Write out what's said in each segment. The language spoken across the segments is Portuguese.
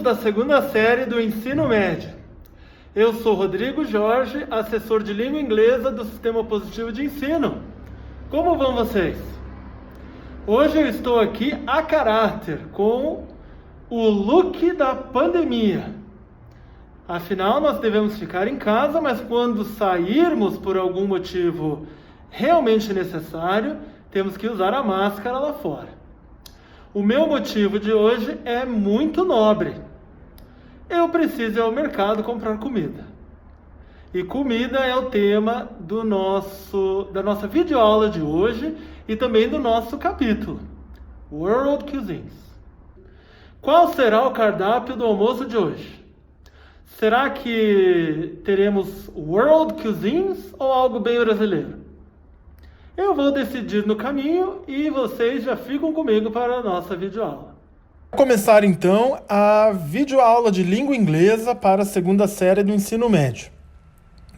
da segunda série do ensino médio. Eu sou Rodrigo Jorge, assessor de língua inglesa do Sistema Positivo de Ensino. Como vão vocês? Hoje eu estou aqui a caráter com o look da pandemia. Afinal, nós devemos ficar em casa, mas quando sairmos por algum motivo realmente necessário, temos que usar a máscara lá fora. O meu motivo de hoje é muito nobre. Eu preciso ir ao mercado comprar comida. E comida é o tema da nossa videoaula de hoje e também do nosso capítulo, World Cuisines. Qual será o cardápio do almoço de hoje? Será que teremos World Cuisines ou algo bem brasileiro? Eu vou decidir no caminho e vocês já ficam comigo para a nossa videoaula. Vou começar então a videoaula de língua inglesa para a segunda série do ensino médio.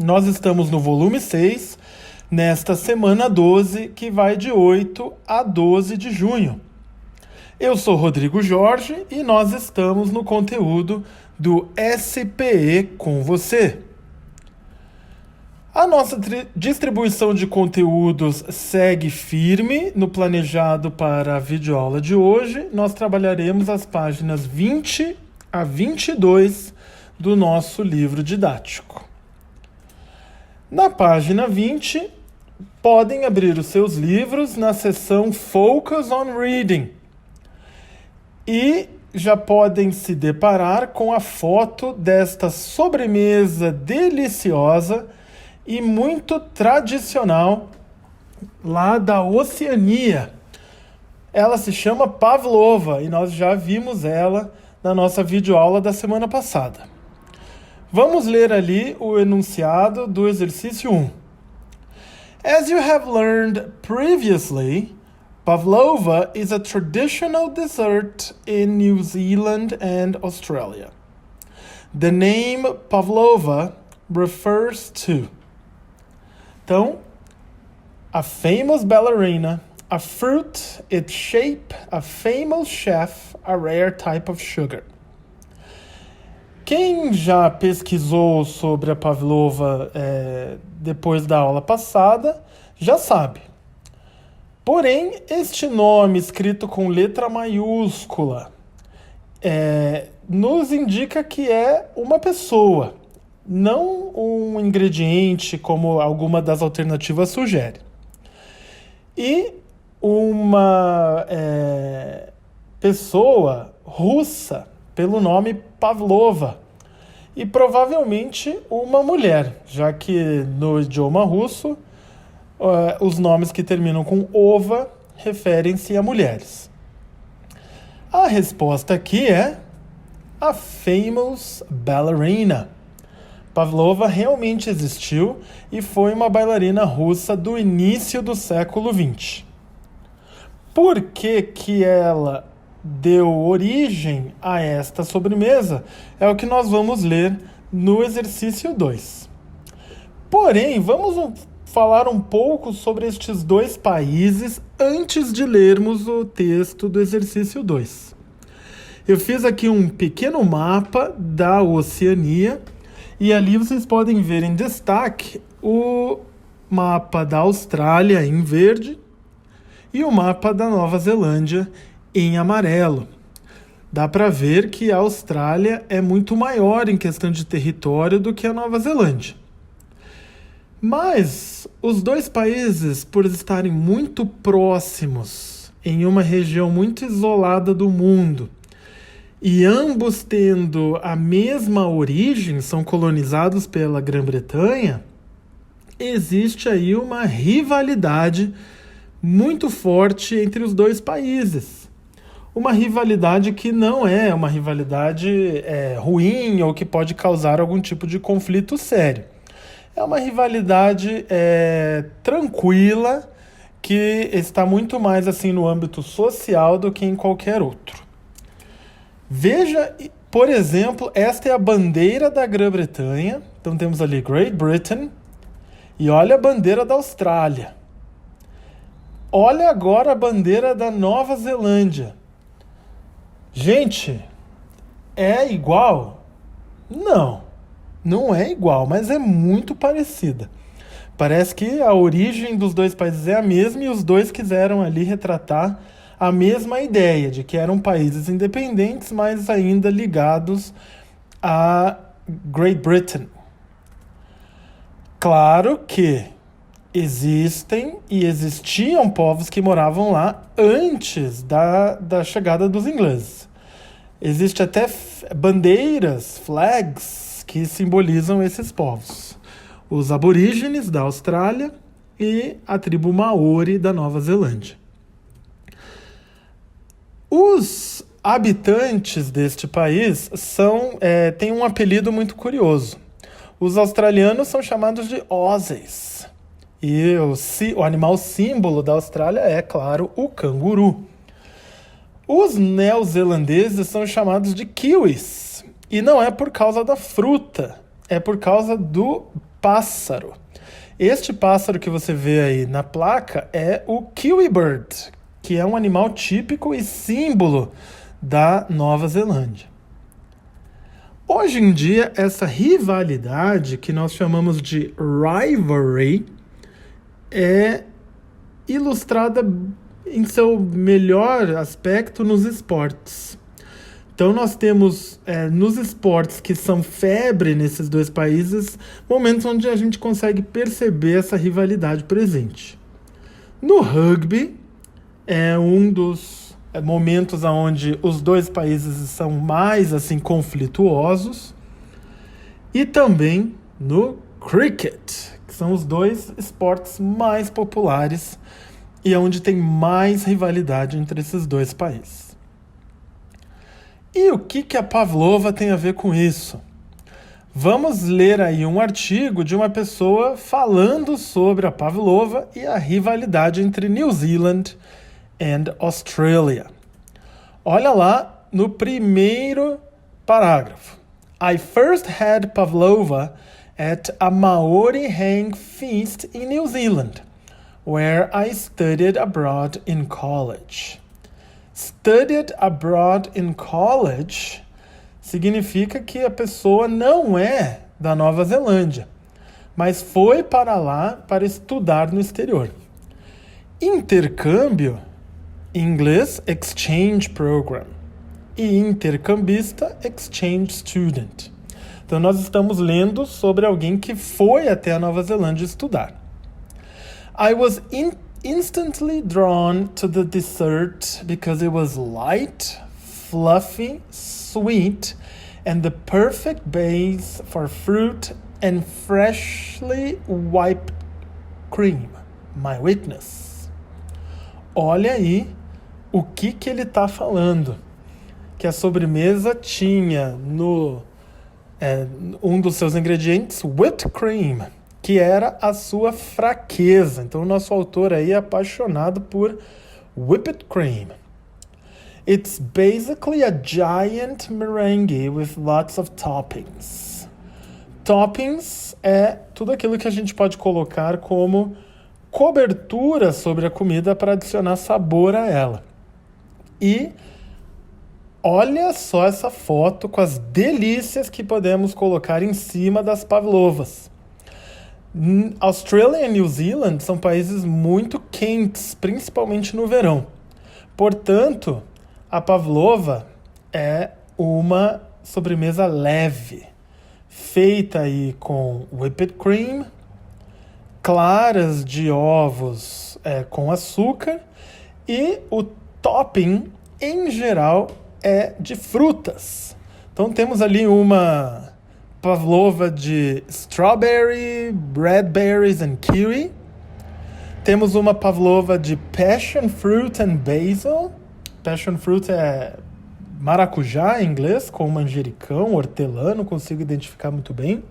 Nós estamos no volume 6, nesta semana 12, que vai de 8 a 12 de junho. Eu sou Rodrigo Jorge e nós estamos no conteúdo do SPE com você. A nossa distribuição de conteúdos segue firme no planejado para a videoaula de hoje. Nós trabalharemos as páginas 20 a 22 do nosso livro didático. Na página 20, podem abrir os seus livros na seção Focus on Reading e já podem se deparar com a foto desta sobremesa deliciosa e muito tradicional lá da Oceania. Ela se chama pavlova e nós já vimos ela na nossa videoaula da semana passada. Vamos ler ali o enunciado do exercício 1. As you have learned previously, pavlova is a traditional dessert in New Zealand and Australia. The name pavlova refers to Então, a famous ballerina, a fruit, its shape, a famous chef, a rare type of sugar. Quem já pesquisou sobre a pavlova depois da aula passada, já sabe. Porém, este nome escrito com letra maiúscula nos indica que é uma pessoa, não um ingrediente como alguma das alternativas sugere. E uma pessoa russa pelo nome Pavlova e provavelmente uma mulher, já que no idioma russo os nomes que terminam com ova referem-se a mulheres. A resposta aqui é a famous ballerina. Pavlova realmente existiu e foi uma bailarina russa do início do século XX. Por que ela deu origem a esta sobremesa é o que nós vamos ler no exercício 2. Porém, vamos falar um pouco sobre estes dois países antes de lermos o texto do exercício 2. Eu fiz aqui um pequeno mapa da Oceania e ali vocês podem ver em destaque o mapa da Austrália em verde e o mapa da Nova Zelândia em amarelo. Dá para ver que a Austrália é muito maior em questão de território do que a Nova Zelândia. Mas os dois países, por estarem muito próximos, em uma região muito isolada do mundo, e ambos tendo a mesma origem, são colonizados pela Grã-Bretanha, existe aí uma rivalidade muito forte entre os dois países. Uma rivalidade que não é uma rivalidade ruim ou que pode causar algum tipo de conflito sério. É uma rivalidade tranquila, que está muito mais assim no âmbito social do que em qualquer outro. Veja, por exemplo, esta é a bandeira da Grã-Bretanha. Então temos ali Great Britain. E olha a bandeira da Austrália. Olha agora a bandeira da Nova Zelândia. Gente, É igual? Não, não é igual, mas é muito parecida. Parece que a origem dos dois países é a mesma e os dois quiseram ali retratar a mesma ideia de que eram países independentes, mas ainda ligados a Great Britain. Claro que existem e existiam povos que moravam lá antes da chegada dos ingleses. Existem até bandeiras, flags, que simbolizam esses povos. Os aborígenes da Austrália e a tribo Maori da Nova Zelândia. Os habitantes deste país têm um apelido muito curioso. Os australianos são chamados de Aussies. E o animal símbolo da Austrália é, claro, o canguru. Os neozelandeses são chamados de Kiwis. E não é por causa da fruta, é por causa do pássaro. Este pássaro que você vê aí na placa é o Kiwi Bird, que é um animal típico e símbolo da Nova Zelândia. Hoje em dia, essa rivalidade, que nós chamamos de rivalry, é ilustrada em seu melhor aspecto nos esportes. Então nós temos nos esportes que são febre nesses dois países, momentos onde a gente consegue perceber essa rivalidade presente. No rugby, é um dos momentos onde os dois países são mais assim conflituosos. E também no cricket, que são os dois esportes mais populares e onde tem mais rivalidade entre esses dois países. E o que a pavlova tem a ver com isso? Vamos ler aí um artigo de uma pessoa falando sobre a pavlova e a rivalidade entre New Zealand e Australia. Olha lá no primeiro parágrafo. I first had pavlova at a Maori hang feast in New Zealand, where I studied abroad in college. Studied abroad in college significa que a pessoa não é da Nova Zelândia, mas foi para lá para estudar no exterior. Intercâmbio, em inglês, exchange program, e intercambista, exchange student. Então nós estamos lendo sobre alguém que foi até a Nova Zelândia estudar. I was instantly drawn to the dessert because it was light, fluffy, sweet, and the perfect base for fruit and freshly wiped cream. My witness. Olha aí o que ele está falando. Que a sobremesa tinha um dos seus ingredientes, whipped cream, que era a sua fraqueza. Então o nosso autor aí é apaixonado por whipped cream. It's basically a giant meringue with lots of toppings. Toppings é tudo aquilo que a gente pode colocar como cobertura sobre a comida para adicionar sabor a ela. E olha só essa foto com as delícias que podemos colocar em cima das pavlovas. Austrália e New Zealand são países muito quentes, principalmente no verão. Portanto, a pavlova é uma sobremesa leve, feita aí com whipped cream, claras de ovos com açúcar e o topping, em geral, é de frutas. Então temos ali uma pavlova de strawberry, red berries and kiwi. Temos uma pavlova de passion fruit and basil. Passion fruit é maracujá em inglês, com manjericão, hortelã, não consigo identificar muito bem.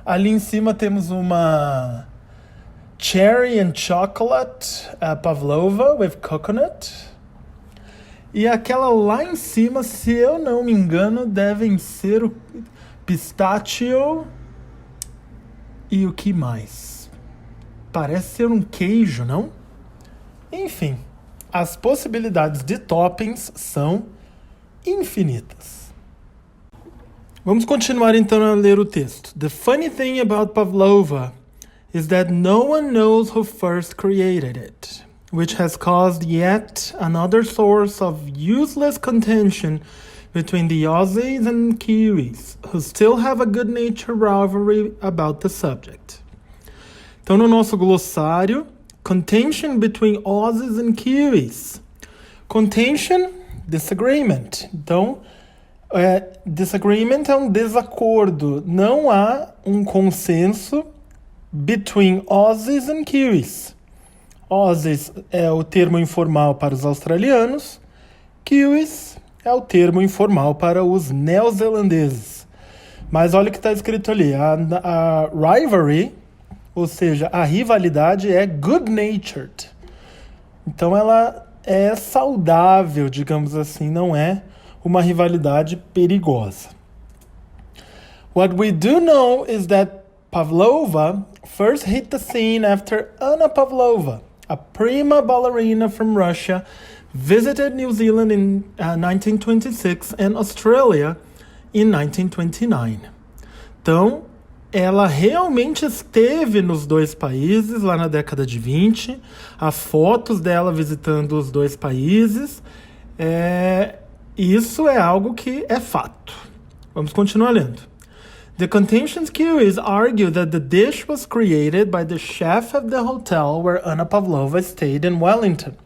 Ali em cima temos uma cherry and chocolate pavlova with coconut. E aquela lá em cima, se eu não me engano, devem ser o pistachio e o que mais? Parece ser um queijo, não? Enfim, as possibilidades de toppings são infinitas. Vamos continuar então a ler o texto. The funny thing about pavlova is that no one knows who first created it, which has caused yet another source of useless contention between the Aussies and Kiwis, who still have a good-natured rivalry about the subject. Então, no nosso glossário, contention between Aussies and Kiwis. Contention, disagreement. Então, disagreement é um desacordo. Não há um consenso between Aussies and Kiwis. Aussies é o termo informal para os australianos. Kiwis é o termo informal para os neozelandeses. Mas olha o que está escrito ali. A rivalry, ou seja, a rivalidade é good-natured. Então ela é saudável, digamos assim, não é uma rivalidade perigosa. What we do know is that Pavlova first hit the scene after Anna Pavlova, a prima ballerina from Russia, visited New Zealand in 1926 and Australia in 1929. Então, ela realmente esteve nos dois países lá na década de 20. Há fotos dela visitando os dois países. Isso é algo que é fato. Vamos continuar lendo. The contention Kiwis argue that the dish was created by the chef of the hotel where Anna Pavlova stayed in Wellington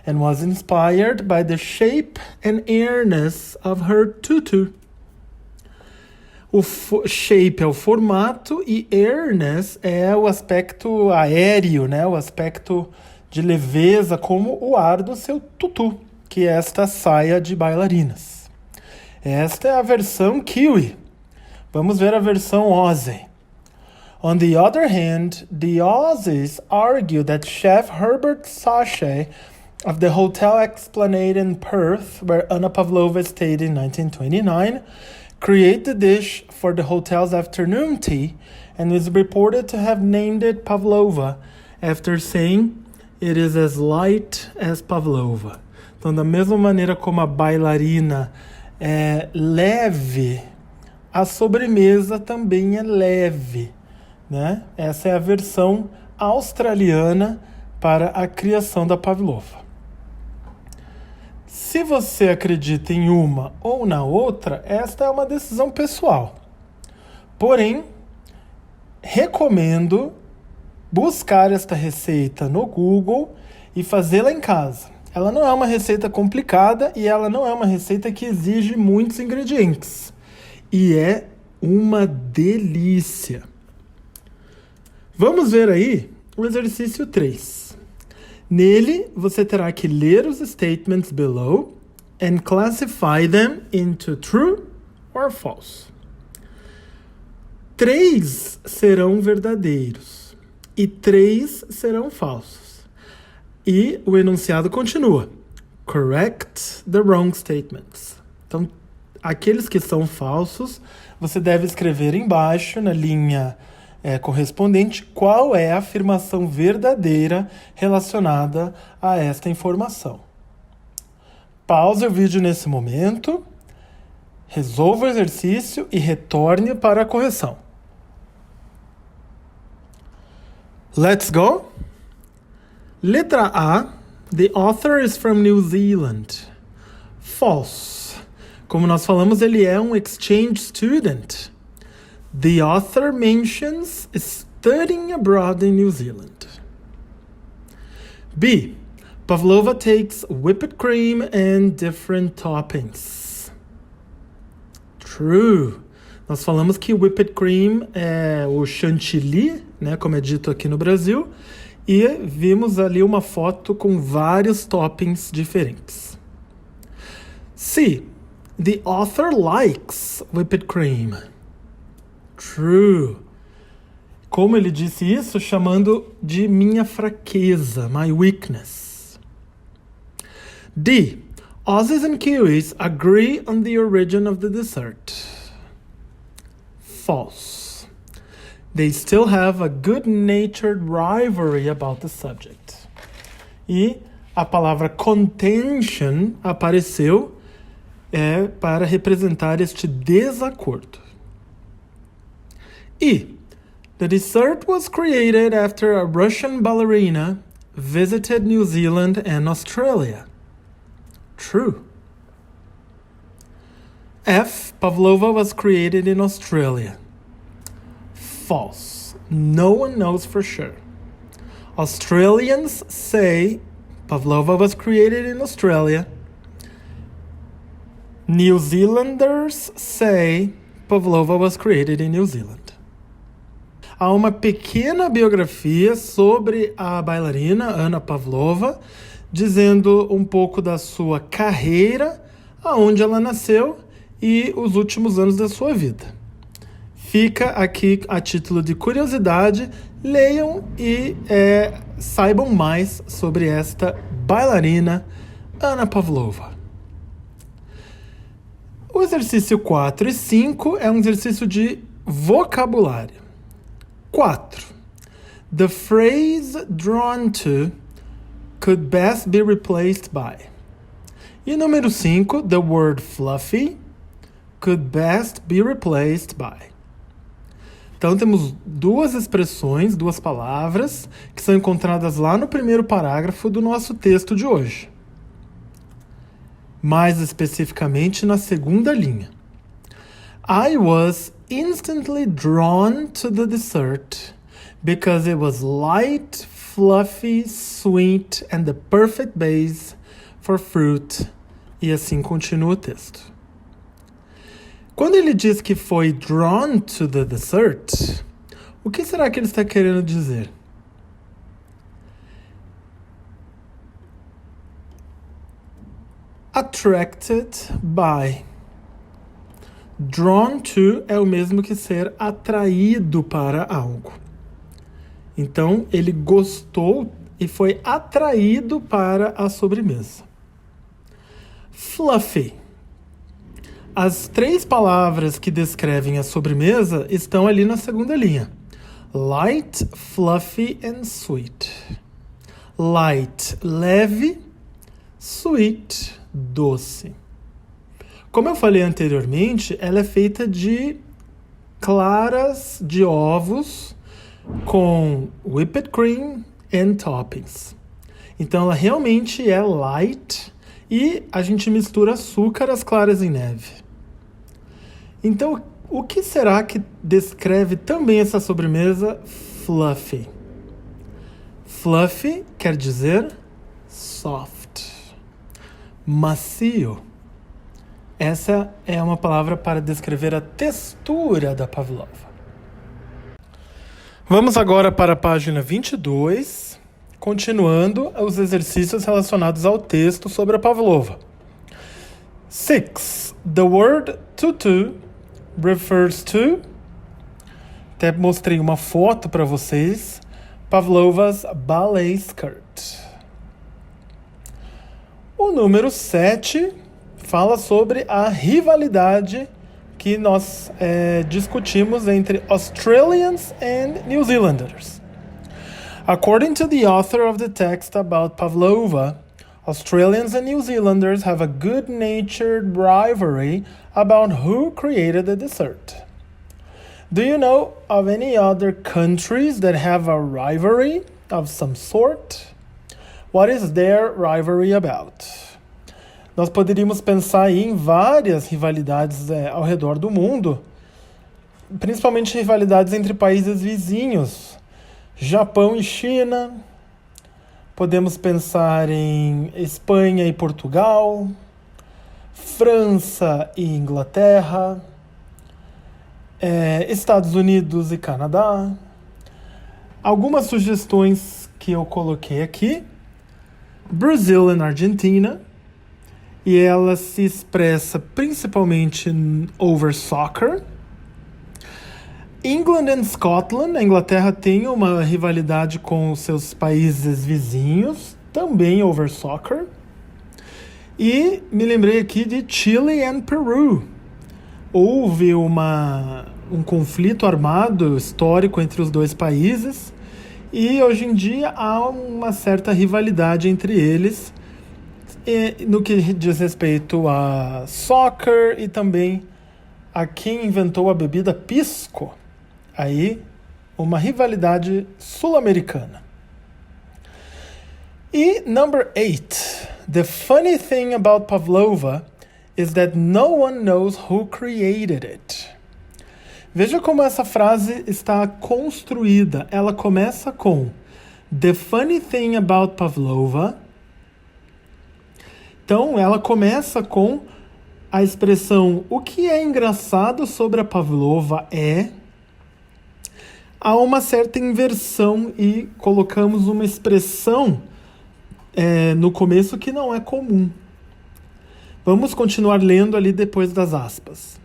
and was inspired by the shape and airiness of her tutu. O shape é o formato e airiness é o aspecto aéreo, né? O aspecto de leveza, como o ar do seu tutu, que é esta saia de bailarinas. Esta é a versão Kiwi. Vamos ver a versão Aussie. On the other hand, the Aussies argue that Chef Herbert Sache of the Hotel Esplanade in Perth, where Anna Pavlova stayed in 1929, created the dish for the hotel's afternoon tea and is reported to have named it Pavlova after saying it is as light as Pavlova. Então, da mesma maneira como a bailarina é leve, a sobremesa também é leve, né? Essa é a versão australiana para a criação da pavlova. Se você acredita em uma ou na outra, esta é uma decisão pessoal. Porém, recomendo buscar esta receita no Google e fazê-la em casa. Ela não é uma receita complicada e ela não é uma receita que exige muitos ingredientes. E é uma delícia. Vamos ver aí o exercício 3. Nele, você terá que ler os statements below and classify them into true or false. 3 serão verdadeiros e 3 serão falsos. E o enunciado continua. Correct the wrong statements. Então, aqueles que são falsos, você deve escrever embaixo, na linha correspondente, qual é a afirmação verdadeira relacionada a esta informação. Pause o vídeo nesse momento, resolva o exercício e retorne para a correção. Let's go! Letra A. The author is from New Zealand. False. Como nós falamos, ele é um exchange student. The author mentions studying abroad in New Zealand. B. Pavlova takes whipped cream and different toppings. True. Nós falamos que whipped cream é o chantilly, né, como é dito aqui no Brasil, e vimos ali uma foto com vários toppings diferentes. C. The author likes whipped cream. True. Como ele disse isso? Chamando de minha fraqueza, my weakness. D. Aussies and Kiwis agree on the origin of the dessert. False. They still have a good-natured rivalry about the subject. E a palavra contention apareceu é para representar este desacordo. E the dessert was created after a Russian ballerina visited New Zealand and Australia. True. F. Pavlova was created in Australia. False. No one knows for sure. Australians say Pavlova was created in Australia. New Zealanders say Pavlova was created in New Zealand. Há uma pequena biografia sobre a bailarina Anna Pavlova, dizendo um pouco da sua carreira, aonde ela nasceu e os últimos anos da sua vida. Fica aqui a título de curiosidade, leiam e saibam mais sobre esta bailarina Anna Pavlova. O exercício 4 e 5 é um exercício de vocabulário. 4. The phrase drawn to could best be replaced by. E número 5, the word fluffy could best be replaced by. Então temos duas expressões, duas palavras, que são encontradas lá no primeiro parágrafo do nosso texto de hoje. Mais especificamente na segunda linha. I was instantly drawn to the dessert because it was light, fluffy, sweet and the perfect base for fruit. E assim continua o texto. Quando ele diz que foi drawn to the dessert, o que será que ele está querendo dizer? Attracted by. Drawn to é o mesmo que ser atraído para algo. Então, ele gostou e foi atraído para a sobremesa. Fluffy. As 3 palavras que descrevem a sobremesa estão ali na segunda linha. Light, fluffy and sweet. Light, leve. Sweet, doce. Como eu falei anteriormente, ela é feita de claras de ovos com whipped cream and toppings. Então ela realmente é light e a gente mistura açúcar às claras em neve. Então, o que será que descreve também essa sobremesa fluffy? Fluffy quer dizer soft, macio. Essa é uma palavra para descrever a textura da pavlova. Vamos agora para a página 22, continuando os exercícios relacionados ao texto sobre a pavlova. 6. The word tutu refers to... Até mostrei uma foto para vocês. Pavlova's ballet skirt. O número 7... fala sobre a rivalidade que nós discutimos entre Australians and New Zealanders. According to the author of the text about Pavlova, Australians and New Zealanders have a good-natured rivalry about who created the dessert. Do you know of any other countries that have a rivalry of some sort? What is their rivalry about? Nós poderíamos pensar aí em várias rivalidades ao redor do mundo, principalmente rivalidades entre países vizinhos, Japão e China. Podemos pensar em Espanha e Portugal, França e Inglaterra, Estados Unidos e Canadá. Algumas sugestões que eu coloquei aqui: Brasil e Argentina. E ela se expressa principalmente over soccer. England and Scotland. A Inglaterra tem uma rivalidade com os seus países vizinhos, também over soccer. E me lembrei aqui de Chile and Peru. Houve um conflito armado histórico entre os dois países e hoje em dia há uma certa rivalidade entre eles, no que diz respeito a soccer e também a quem inventou a bebida pisco. Aí, uma rivalidade sul-americana. E number 8. The funny thing about pavlova is that no one knows who created it. Veja como essa frase está construída. Ela começa com the funny thing about pavlova. Então, ela começa com a expressão o que é engraçado sobre a pavlova é. Há uma certa inversão e colocamos uma expressão no começo que não é comum. Vamos continuar lendo ali depois das aspas.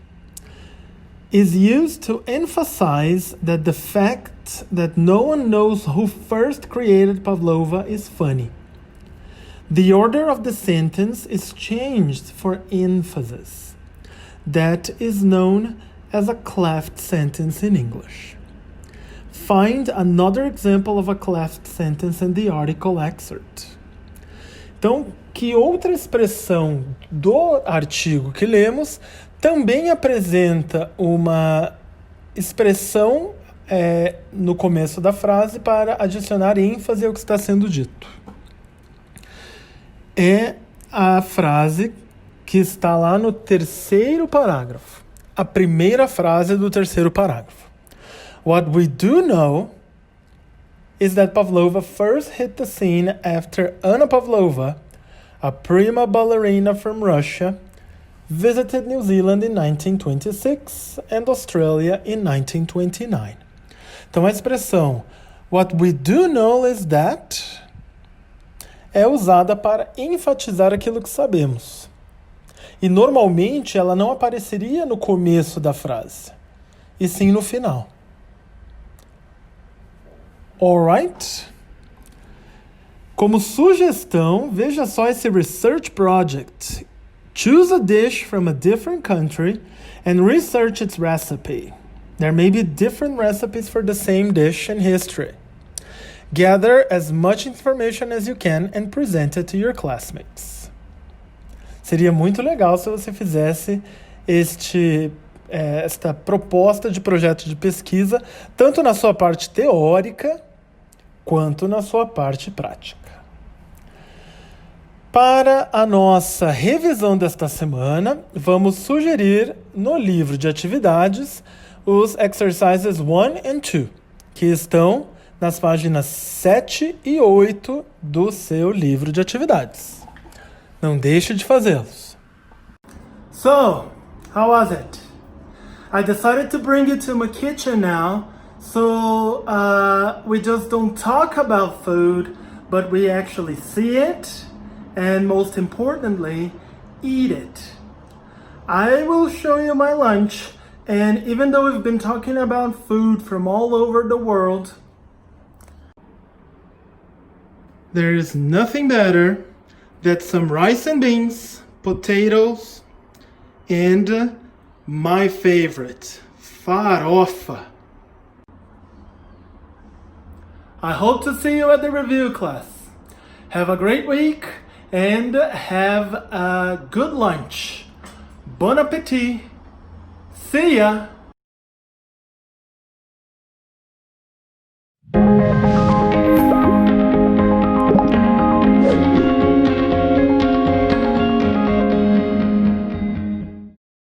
Is used to emphasize that the fact that no one knows who first created pavlova is funny. The order of the sentence is changed for emphasis. That is known as a cleft sentence in English. Find another example of a cleft sentence in the article excerpt. Então, que outra expressão do artigo que lemos também apresenta uma expressão no começo da frase para adicionar ênfase ao que está sendo dito? É a frase que está lá no terceiro parágrafo. A primeira frase do terceiro parágrafo. What we do know is that Pavlova first hit the scene after Anna Pavlova, a prima ballerina from Russia, visited New Zealand in 1926 and Australia in 1929. Então a expressão what we do know is that é usada para enfatizar aquilo que sabemos. E normalmente ela não apareceria no começo da frase, e sim no final. Alright? Como sugestão, veja só esse research project. Choose a dish from a different country and research its recipe. There may be different recipes for the same dish in history. Gather as much information as you can and present it to your classmates. Seria muito legal se você fizesse esta proposta de projeto de pesquisa, tanto na sua parte teórica, quanto na sua parte prática. Para a nossa revisão desta semana, vamos sugerir no livro de atividades os exercises 1 and 2, que estão nas páginas 7 e 8 do seu livro de atividades. Não deixe de fazê-los. So, how was it? I decided to bring you to my kitchen now, so we just don't talk about food, but we actually see it, and most importantly, eat it. I will show you my lunch, and even though we've been talking about food from all over the world, there is nothing better than some rice and beans, potatoes, and my favorite, farofa. I hope to see you at the review class. Have a great week and have a good lunch. Bon appetit. See ya.